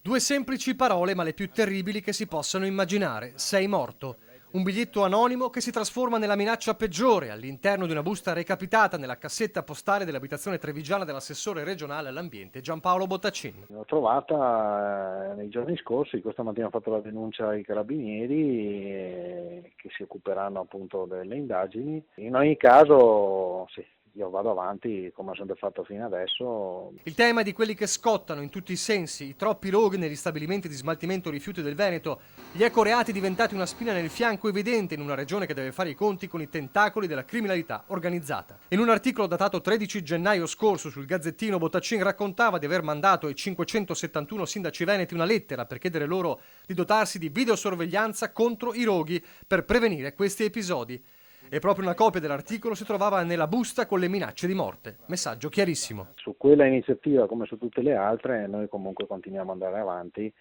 Due semplici parole, ma le più terribili che si possano immaginare. Sei morto. Un biglietto anonimo che si trasforma nella minaccia peggiore all'interno di una busta recapitata nella cassetta postale dell'abitazione trevigiana dell'assessore regionale all'ambiente Giampaolo Bottaccin. L'ho trovata nei giorni scorsi, questa mattina ho fatto la denuncia ai carabinieri che si occuperanno appunto delle indagini. In ogni caso, sì, io vado avanti come ho sempre fatto fino adesso. Il tema è di quelli che scottano in tutti i sensi, i troppi roghi negli stabilimenti di smaltimento rifiuti del Veneto, gli ecoreati diventati una spina nel fianco evidente in una regione che deve fare i conti con i tentacoli della criminalità organizzata. In un articolo datato 13 gennaio scorso sul Gazzettino, Bottaccin raccontava di aver mandato ai 571 sindaci veneti una lettera per chiedere loro di dotarsi di videosorveglianza contro i roghi per prevenire questi episodi. E proprio una copia dell'articolo si trovava nella busta con le minacce di morte. Messaggio chiarissimo. Su quella iniziativa, come su tutte le altre, noi comunque continuiamo ad andare avanti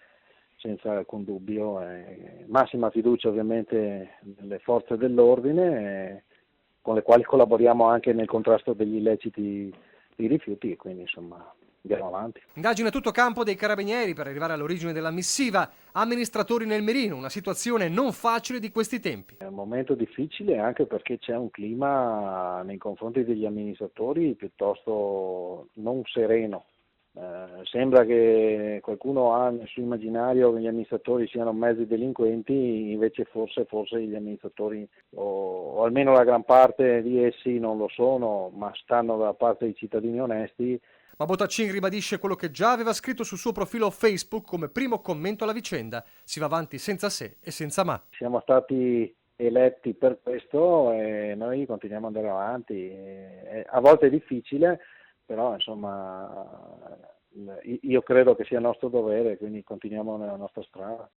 senza alcun dubbio. Massima fiducia ovviamente nelle forze dell'ordine, con le quali collaboriamo anche nel contrasto degli illeciti di rifiuti e quindi insomma andiamo avanti. Indagine a tutto campo dei carabinieri per arrivare all'origine della missiva. Amministratori nel mirino, una situazione non facile di questi tempi. È un momento difficile anche perché c'è un clima nei confronti degli amministratori piuttosto non sereno. Sembra che qualcuno ha nel suo immaginario che gli amministratori siano mezzi delinquenti, invece forse gli amministratori o almeno la gran parte di essi non lo sono, ma stanno dalla parte dei cittadini onesti. Ma Bottaccin ribadisce quello che già aveva scritto sul suo profilo Facebook come primo commento alla vicenda. Si va avanti senza se e senza ma. Siamo stati eletti per questo e noi continuiamo ad andare avanti. A volte è difficile, però insomma io credo che sia nostro dovere, quindi continuiamo nella nostra strada.